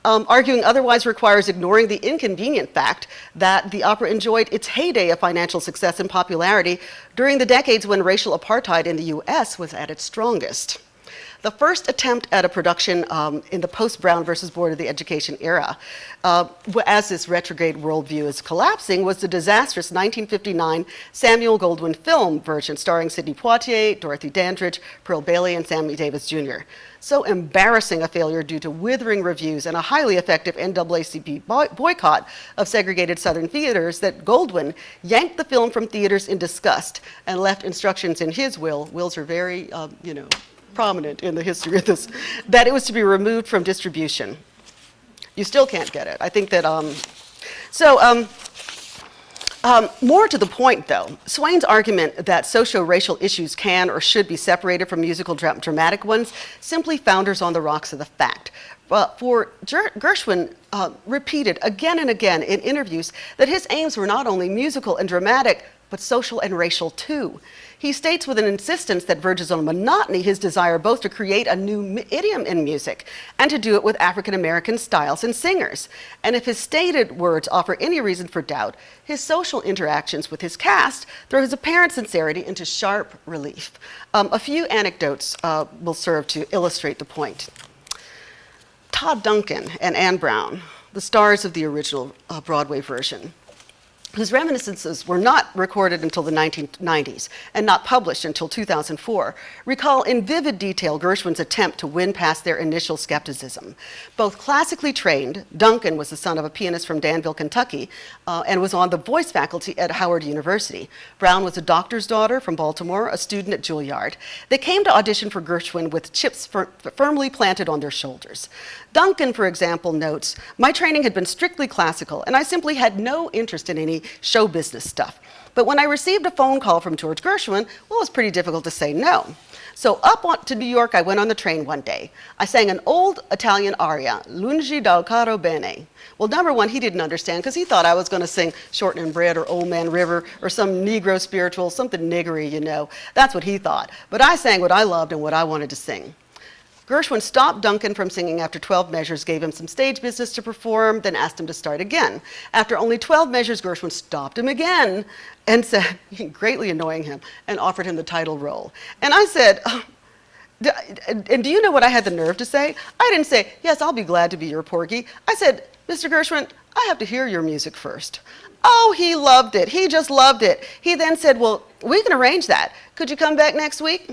Arguing otherwise requires ignoring the inconvenient fact that the opera enjoyed its heyday of financial success and popularity during the decades when racial apartheid in the US was at its strongest. The first attempt at a production in the post-Brown versus Board of the Education era, as this retrograde worldview is collapsing, was the disastrous 1959 Samuel Goldwyn film version starring Sidney Poitier, Dorothy Dandridge, Pearl Bailey, and Sammy Davis Jr. So embarrassing a failure due to withering reviews and a highly effective NAACP boycott of segregated Southern theaters that Goldwyn yanked the film from theaters in disgust and left instructions in his will. Wills are very, prominent in the history of this, that it was to be removed from distribution. You still can't get it. I think that, more to the point though, Swain's argument that socio-racial issues can or should be separated from musical dramatic ones simply founders on the rocks of the fact. For Gershwin repeated again and again in interviews that his aims were not only musical and dramatic, but social and racial too. He states with an insistence that verges on monotony his desire both to create a new idiom in music and to do it with African American styles and singers. And if his stated words offer any reason for doubt, his social interactions with his cast throw his apparent sincerity into sharp relief. A few anecdotes will serve to illustrate the point. Todd Duncan and Anne Brown, the stars of the original Broadway version, whose reminiscences were not recorded until the 1990s and not published until 2004, recall in vivid detail Gershwin's attempt to win past their initial skepticism. Both classically trained, Duncan was the son of a pianist from Danville, Kentucky, and was on the voice faculty at Howard University. Brown was a doctor's daughter from Baltimore, a student at Juilliard. They came to audition for Gershwin with chips firmly planted on their shoulders. Duncan, for example, notes, "My training had been strictly classical, and I simply had no interest in any show business stuff. But when I received a phone call from George Gershwin, well, it was pretty difficult to say no. So up to New York, I went on the train one day. I sang an old Italian aria, Lungi dal caro bene. Well, number one, he didn't understand because he thought I was going to sing Shortening Bread or Old Man River or some Negro spiritual, something niggery, you know. That's what he thought. But I sang what I loved and what I wanted to sing. Gershwin stopped Duncan from singing after 12 measures, gave him some stage business to perform, then asked him to start again. After only 12 measures, Gershwin stopped him again and said, greatly annoying him, and offered him the title role. And I said, and do you know what I had the nerve to say? I didn't say, yes, I'll be glad to be your Porgy. I said, Mr. Gershwin, I have to hear your music first. Oh, he loved it. He just loved it. He then said, well, we can arrange that. Could you come back next week?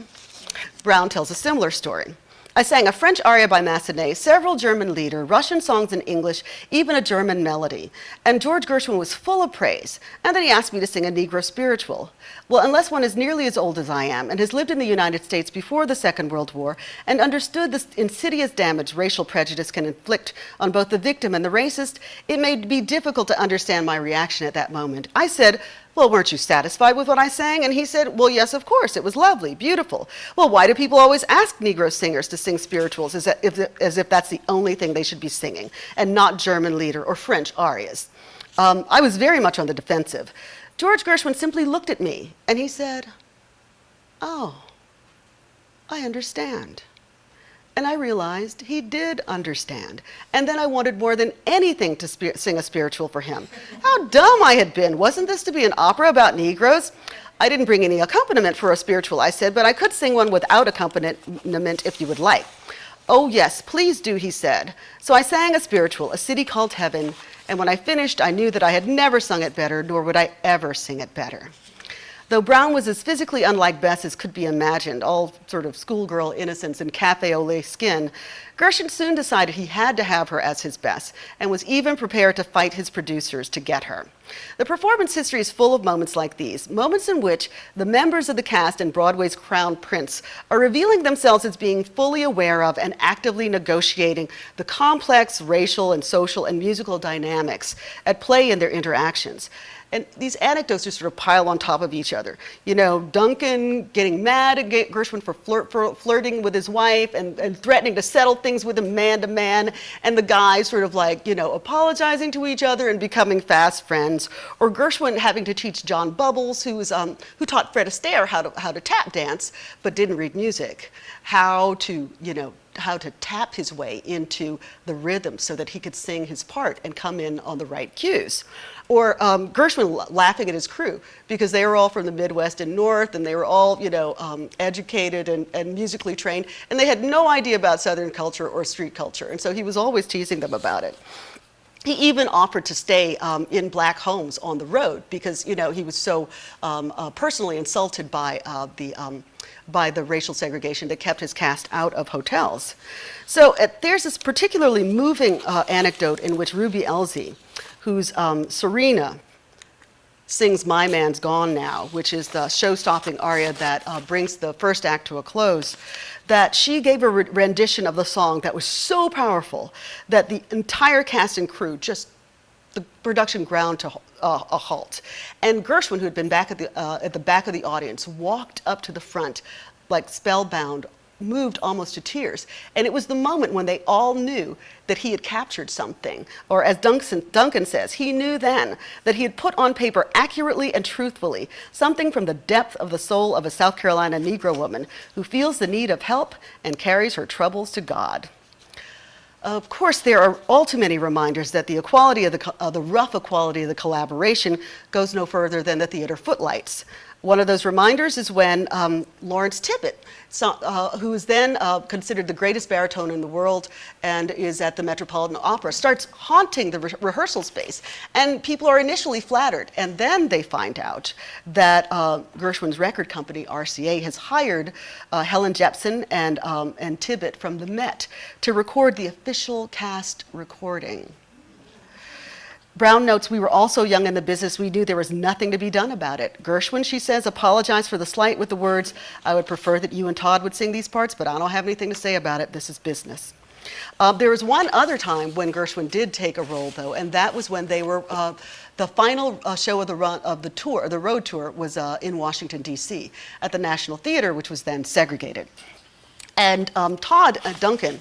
Brown tells a similar story. I sang a French aria by Massenet, several German lieder, Russian songs in English, even a German melody. And George Gershwin was full of praise. And then he asked me to sing a Negro spiritual. Well, unless one is nearly as old as I am and has lived in the United States before the Second World War and understood the insidious damage racial prejudice can inflict on both the victim and the racist, it may be difficult to understand my reaction at that moment. I said, well, weren't you satisfied with what I sang? And he said, well, yes, of course. It was lovely, beautiful. Well, why do people always ask Negro singers to sing spirituals as if that's the only thing they should be singing and not German lieder or French arias? I was very much on the defensive. George Gershwin simply looked at me and he said, oh, I understand. And I realized he did understand. And then I wanted more than anything to sing a spiritual for him. How dumb I had been. Wasn't this to be an opera about Negroes? I didn't bring any accompaniment for a spiritual, I said, but I could sing one without accompaniment if you would like. Oh, yes, please do, he said. So I sang a spiritual, A City Called Heaven, and when I finished, I knew that I had never sung it better, nor would I ever sing it better. Though Brown was as physically unlike Bess as could be imagined, all sort of schoolgirl innocence and cafe au lait skin, Gershwin soon decided he had to have her as his Bess, and was even prepared to fight his producers to get her. The performance history is full of moments like these, moments in which the members of the cast and Broadway's crown prince are revealing themselves as being fully aware of and actively negotiating the complex racial and social and musical dynamics at play in their interactions. And these anecdotes just sort of pile on top of each other. You know, Duncan getting mad at Gershwin for flirting with his wife and threatening to settle things with him man to man, and the guys sort of like, you know, apologizing to each other and becoming fast friends. Or Gershwin having to teach John Bubbles, who taught Fred Astaire how to tap dance, but didn't read music, how to tap his way into the rhythm so that he could sing his part and come in on the right cues. Or Gershwin laughing at his crew because they were all from the Midwest and North, and they were all, educated and musically trained, and they had no idea about Southern culture or street culture, and so he was always teasing them about it. He even offered to stay in black homes on the road because, he was so personally insulted by the racial segregation that kept his cast out of hotels. So there's this particularly moving anecdote in which Ruby Elzie, whose Serena sings My Man's Gone Now, which is the show-stopping aria that brings the first act to a close, that she gave a rendition of the song that was so powerful that the entire cast and crew the production ground to a halt. And Gershwin, who had been back at the back of the audience, walked up to the front, like spellbound, moved almost to tears. And it was the moment when they all knew that he had captured something. Or as Duncan says, he knew then that he had put on paper accurately and truthfully something from the depth of the soul of a South Carolina Negro woman who feels the need of help and carries her troubles to God. Of course, there are all too many reminders that the equality of the rough equality of the collaboration goes no further than the theater footlights. One of those reminders is when Lawrence Tibbett, who is then considered the greatest baritone in the world and is at the Metropolitan Opera, starts haunting the rehearsal space. And people are initially flattered. And then they find out that Gershwin's record company, RCA, has hired Helen Jepsen and Tibbett from the Met to record the official cast recording. Brown notes, we were all so young in the business, we knew there was nothing to be done about it. Gershwin, she says, apologized for the slight with the words, I would prefer that you and Todd would sing these parts, but I don't have anything to say about it. This is business. There was one other time when Gershwin did take a role, though, and that was when they were, the final show of the road tour was in Washington, D.C. at the National Theater, which was then segregated. And Todd Duncan,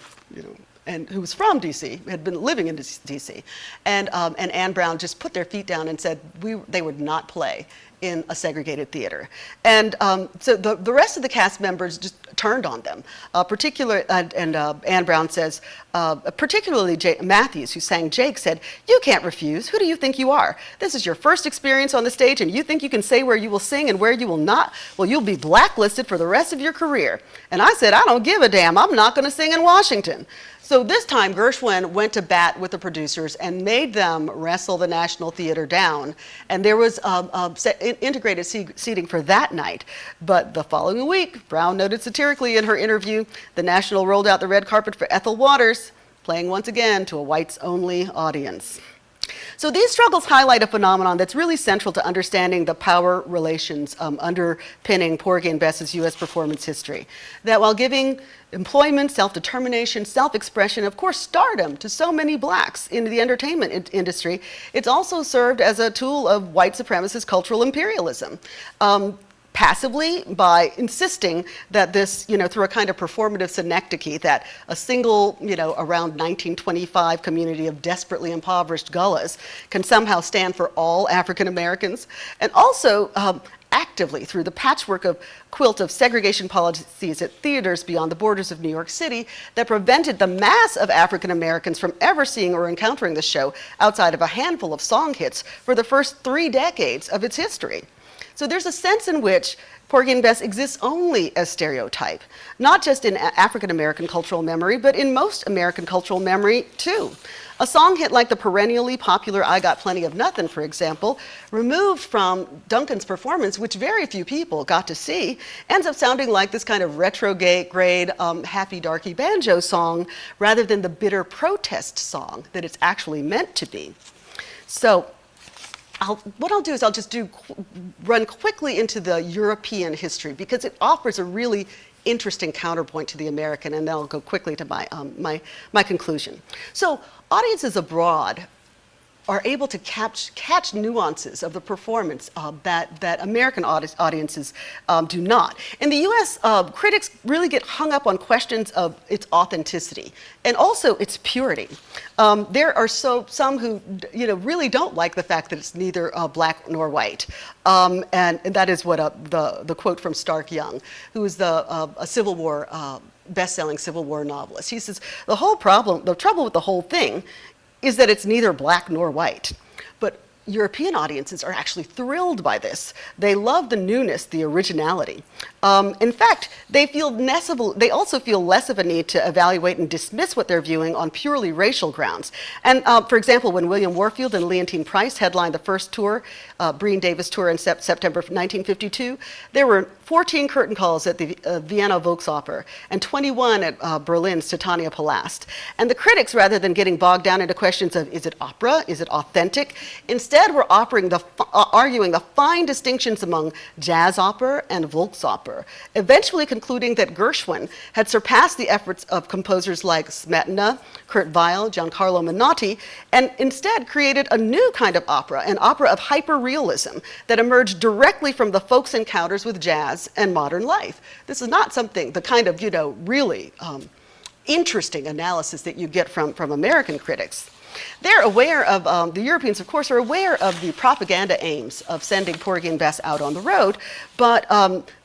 and who was from D.C., had been living in D.C., and Anne Brown just put their feet down and said they would not play in a segregated theater. And so the rest of the cast members just turned on them. Anne Brown says, particularly Matthews, who sang Jake, said, you can't refuse. Who do you think you are? This is your first experience on the stage, and you think you can say where you will sing and where you will not? Well, you'll be blacklisted for the rest of your career. And I said, I don't give a damn. I'm not going to sing in Washington. So this time, Gershwin went to bat with the producers and made them wrestle the National Theater down. And there was integrated seating for that night. But the following week, Brown noted satirically in her interview, the National rolled out the red carpet for Ethel Waters, playing once again to a whites-only audience. So these struggles highlight a phenomenon that's really central to understanding the power relations underpinning Porgy and Bess's U.S. performance history. That while giving employment, self-determination, self-expression, of course stardom to so many blacks in the entertainment industry, it's also served as a tool of white supremacist cultural imperialism. Passively by insisting that this, through a kind of performative synecdoche, that a single, around 1925 community of desperately impoverished gullahs can somehow stand for all African Americans, and also actively through the patchwork of quilt of segregation policies at theaters beyond the borders of New York City that prevented the mass of African Americans from ever seeing or encountering the show outside of a handful of song hits for the first 3 decades of its history. So there's a sense in which Porgy and Bess exists only as stereotype, not just in African American cultural memory, but in most American cultural memory too. A song hit like the perennially popular I Got Plenty of Nothin', for example, removed from Duncan's performance, which very few people got to see, ends up sounding like this kind of retrograde, happy darky banjo song, rather than the bitter protest song that it's actually meant to be. So what I'll do is I'll just run quickly into the European history because it offers a really interesting counterpoint to the American, and then I'll go quickly to my conclusion. So audiences abroad are able to catch nuances of the performance that American audiences do not. In the US, critics really get hung up on questions of its authenticity and also its purity. There are some who really don't like the fact that it's neither black nor white. And that is what the quote from Stark Young, who is a Civil War, best-selling Civil War novelist. He says, the trouble with the whole thing is that it's neither black nor white. But European audiences are actually thrilled by this. They love the newness, the originality. In fact, they also feel less of a need to evaluate and dismiss what they're viewing on purely racial grounds. And for example, when William Warfield and Leontine Price headlined the first tour, Breen Davis tour in September 1952, there were 14 curtain calls at the Vienna Volksoper and 21 at Berlin's Titania Palast. And the critics, rather than getting bogged down into questions of is it opera, is it authentic, instead were arguing the fine distinctions among jazz opera and Volksopera. opera, eventually concluding that Gershwin had surpassed the efforts of composers like Smetana, Kurt Weill, Giancarlo Menotti, and instead created a new kind of opera, an opera of hyper-realism that emerged directly from the folks' encounters with jazz and modern life. This is not something, the kind of, really interesting analysis that you get from American critics. They're aware of, the Europeans, of course, are aware of the propaganda aims of sending Porgy and Bess out on the road, but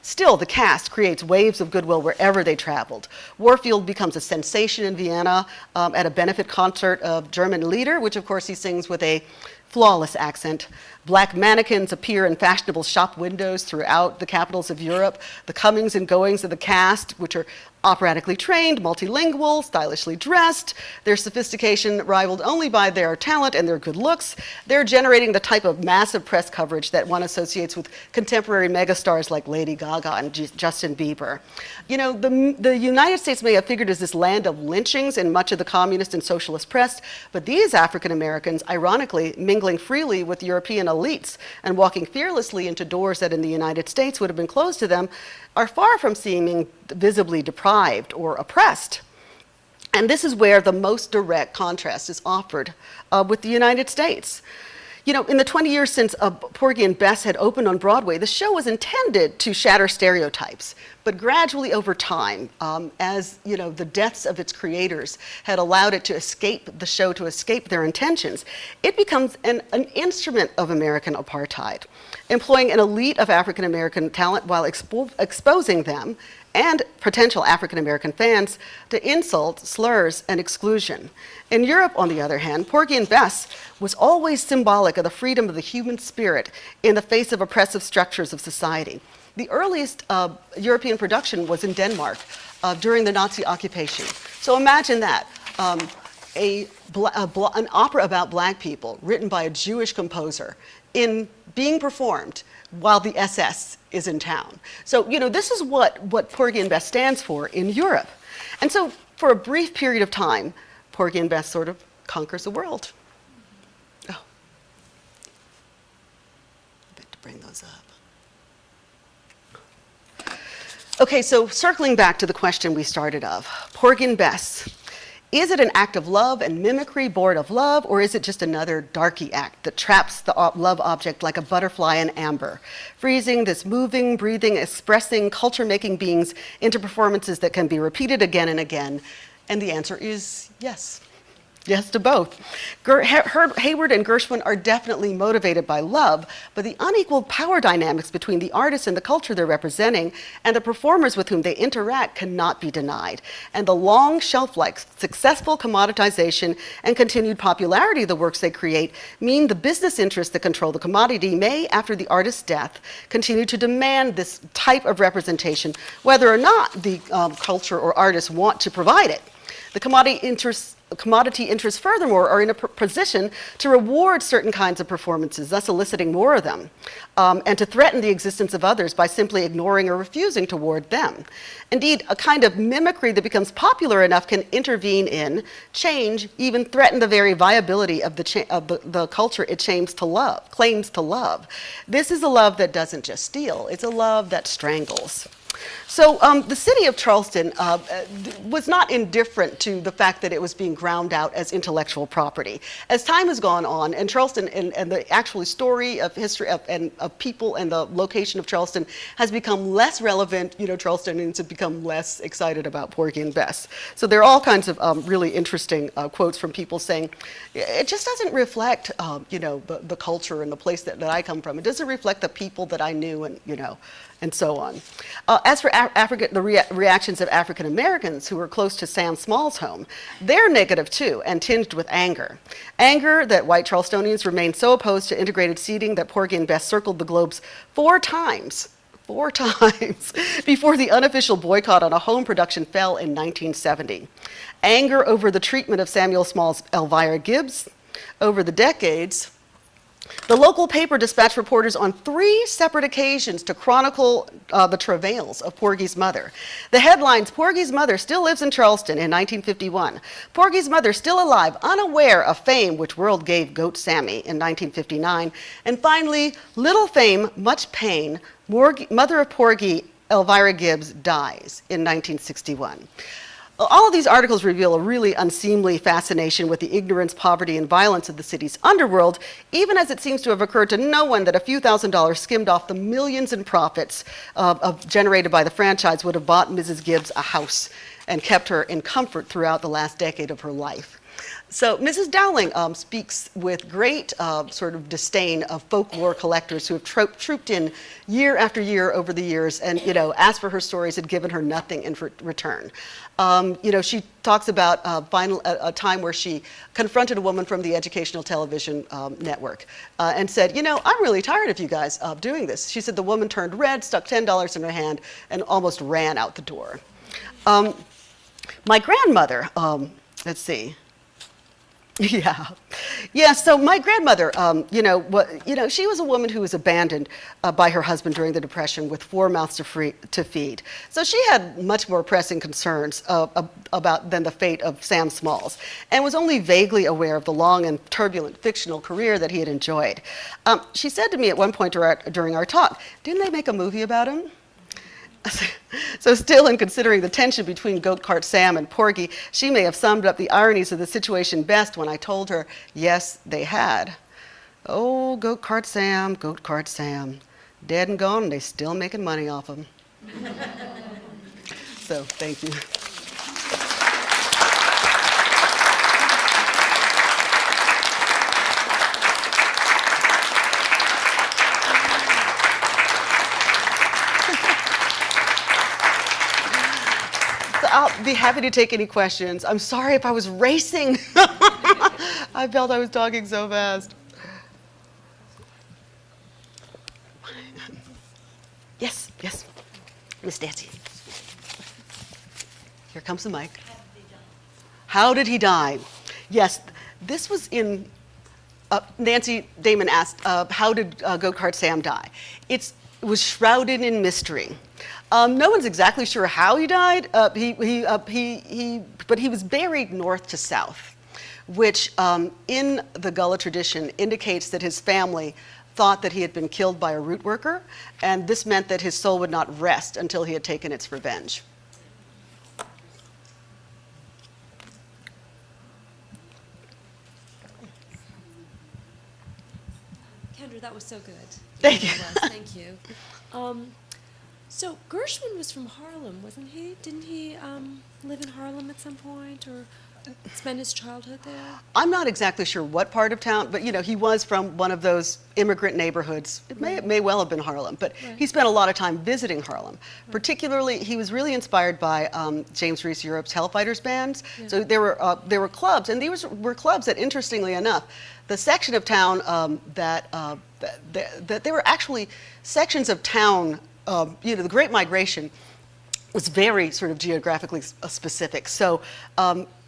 still the cast creates waves of goodwill wherever they traveled. Warfield becomes a sensation in Vienna at a benefit concert of German Lieder, which of course he sings with a flawless accent. Black mannequins appear in fashionable shop windows throughout the capitals of Europe. The comings and goings of the cast, which are operatically trained, multilingual, stylishly dressed, their sophistication rivaled only by their talent and their good looks, they're generating the type of massive press coverage that one associates with contemporary megastars like Lady Gaga and Justin Bieber. The United States may have figured as this land of lynchings in much of the communist and socialist press, but these African Americans, ironically, mingling freely with European elites and walking fearlessly into doors that in the United States would have been closed to them, are far from seeming visibly deprived or oppressed. And this is where the most direct contrast is offered with the United States. In the 20 years since Porgy and Bess had opened on Broadway, the show was intended to shatter stereotypes, but gradually over time, as the deaths of its creators had allowed it to escape the show, to escape their intentions, it becomes an instrument of American apartheid, employing an elite of African American talent while exposing them and potential African American fans to insult, slurs, and exclusion. In Europe, on the other hand, Porgy and Bess was always symbolic of the freedom of the human spirit in the face of oppressive structures of society. The earliest European production was in Denmark during the Nazi occupation. So imagine that, an opera about black people written by a Jewish composer being performed while the SS is in town. So, this is what Porgy and Bess stands for in Europe. And so, for a brief period of time, Porgy and Bess sort of conquers the world. Oh. I meant to bring those up. Okay, so circling back to the question we started of, Porgy and Bess. Is it an act of love and mimicry born of love, or is it just another darky act that traps the love object like a butterfly in amber, freezing this moving, breathing, expressing, culture-making beings into performances that can be repeated again and again? And the answer is yes. Yes to both. Hayward and Gershwin are definitely motivated by love, but the unequal power dynamics between the artists and the culture they're representing and the performers with whom they interact cannot be denied. And the long shelf life, successful commoditization, and continued popularity of the works they create mean the business interests that control the commodity may, after the artist's death, continue to demand this type of representation, whether or not the culture or artists want to provide it. The commodity interests, furthermore, are in a position to reward certain kinds of performances, thus eliciting more of them, and to threaten the existence of others by simply ignoring or refusing to award them. Indeed, a kind of mimicry that becomes popular enough can intervene in, change, even threaten the very viability of the culture it claims to love. This is a love that doesn't just steal, it's a love that strangles. So the city of Charleston was not indifferent to the fact that it was being ground out as intellectual property. As time has gone on, and Charleston and the actual story of history of people and the location of Charleston has become less relevant, Charlestonians have become less excited about Porgy and Bess. So there are all kinds of really interesting quotes from people saying, it just doesn't reflect, the culture and the place that I come from. It doesn't reflect the people that I knew and so on. As for the reactions of African Americans who were close to Sam Small's home, they're negative too and tinged with anger. Anger that white Charlestonians remained so opposed to integrated seating that Porgy and Bess circled the globes four times before the unofficial boycott on a home production fell in 1970. Anger over the treatment of Samuel Small's Elvira Gibbs. Over the decades, the local paper dispatched reporters on 3 separate occasions to chronicle the travails of Porgy's mother. The headlines, Porgy's mother still lives in Charleston in 1951. Porgy's mother still alive, unaware of fame which world gave Goat Sammy in 1959. And finally, little fame, much pain, mother of Porgy Elvira Gibbs dies in 1961. All of these articles reveal a really unseemly fascination with the ignorance, poverty, and violence of the city's underworld, even as it seems to have occurred to no one that a few $1,000s skimmed off the millions in profits generated by the franchise would have bought Mrs. Gibbs a house and kept her in comfort throughout the last decade of her life. So Mrs. Dowling speaks with great sort of disdain of folklore collectors who have trooped in year after year over the years and, asked for her stories and given her nothing in return. She talks about a time where she confronted a woman from the Educational Television Network and said, I'm really tired of you guys doing this. She said the woman turned red, stuck $10 in her hand, and almost ran out the door. My grandmother, let's see. Yeah. So my grandmother, she was a woman who was abandoned by her husband during the Depression with 4 mouths to feed. So she had much more pressing concerns than the fate of Sam Smalls, and was only vaguely aware of the long and turbulent fictional career that he had enjoyed. She said to me at one point during our talk, "Didn't they make a movie about him?" So still in considering the tension between Goat Cart Sam and Porgy, she may have summed up the ironies of the situation best when I told her, yes, they had. Oh, Goat Cart Sam, dead and gone, and they still making money off him. So, thank you. I'll be happy to take any questions. I'm sorry if I was racing. I felt I was talking so fast. Yes, Miss Nancy. Here comes the mic. How did he die? Yes, this was in, Nancy Damon asked, how did Goat Cart Sam die? It was shrouded in mystery. No one's exactly sure how he died, but he was buried north to south, which in the Gullah tradition indicates that his family thought that he had been killed by a root worker, and this meant that his soul would not rest until he had taken its revenge. Kendra, that was so good. Thank you. Thank you. So Gershwin was from Harlem, wasn't he? Didn't he live in Harlem at some point, or spend his childhood there? I'm not exactly sure what part of town, but he was from one of those immigrant neighborhoods. It may well have been Harlem, but he spent a lot of time visiting Harlem. Particularly, he was really inspired by James Reese Europe's Hellfighters bands. Yeah. So there were clubs, and these were clubs that, interestingly enough, the section of town that there were actually sections of town. The Great Migration was very sort of geographically specific. So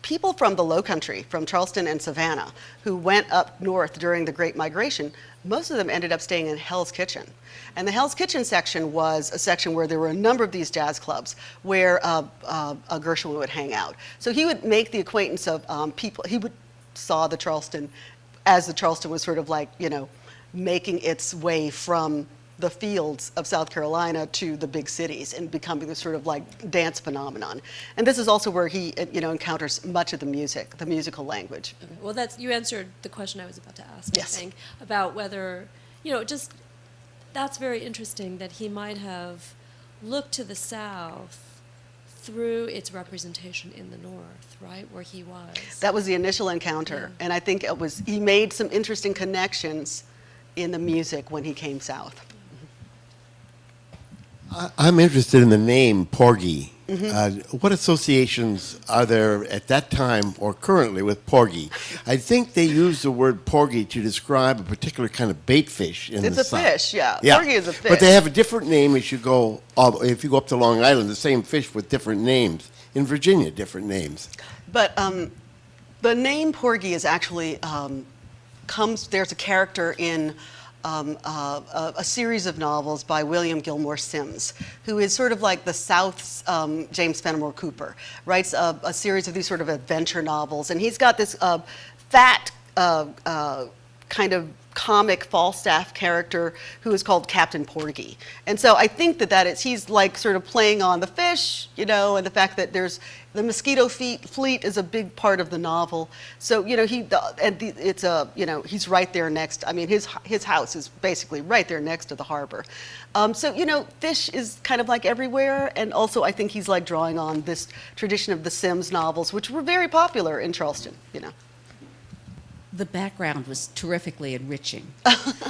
people from the Low Country, from Charleston and Savannah, who went up north during the Great Migration, most of them ended up staying in Hell's Kitchen. And the Hell's Kitchen section was a section where there were a number of these jazz clubs where Gershwin would hang out. So he would make the acquaintance of people. He saw the Charleston as the Charleston was sort of like, making its way from the fields of South Carolina to the big cities and becoming this sort of like dance phenomenon. And this is also where he, encounters much of the musical language. Okay. Well, you answered the question I was about to ask, yes. I think, about whether, that's very interesting that he might have looked to the South through its representation in the North, right, where he was. That was the initial encounter. Yeah. And I think he made some interesting connections in the music when he came south. I'm interested in the name Porgy. Mm-hmm. What associations are there at that time or currently with Porgy? I think they use the word Porgy to describe a particular kind of bait fish in the South. It's a fish, yeah. Porgy is a fish. But they have a different name if you go up to Long Island, the same fish with different names. In Virginia, different names. But the name Porgy is actually there's a character in a series of novels by William Gilmore Simms, who is sort of like the South's James Fenimore Cooper, writes a series of these sort of adventure novels. And he's got this fat kind of comic Falstaff character who is called Captain Porgy. And so I think he's like sort of playing on the fish, you know, and the fact that the mosquito fleet is a big part of the novel. So, you know, he's right there next. I mean, his house is basically right there next to the harbor. So, you know, fish is kind of like everywhere. And also I think he's like drawing on this tradition of the Sims novels, which were very popular in Charleston, you know. The background was terrifically enriching.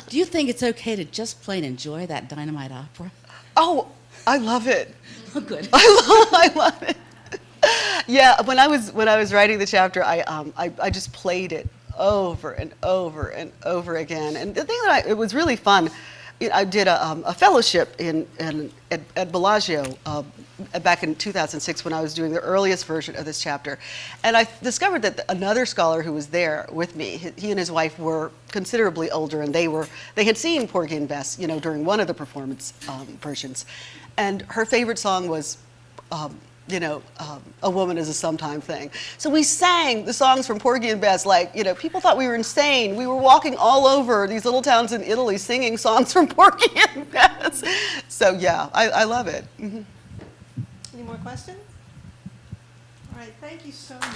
Do you think it's okay to just plain enjoy that dynamite opera? Oh, I love it. Oh, good. I love it. Yeah, when I was writing the chapter, I just played it over and over and over again. And the thing it was really fun. I did a fellowship at Bellagio back in 2006 when I was doing the earliest version of this chapter, and I discovered that another scholar who was there with me, he and his wife were considerably older, and they had seen Porgy and Bess, you know, during one of the performance versions, and her favorite song was. A Woman is a Sometime Thing. So we sang the songs from Porgy and Bess like, you know, people thought we were insane. We were walking all over these little towns in Italy singing songs from Porgy and Bess. So yeah, I love it. Mm-hmm. Any more questions? All right, thank you so much.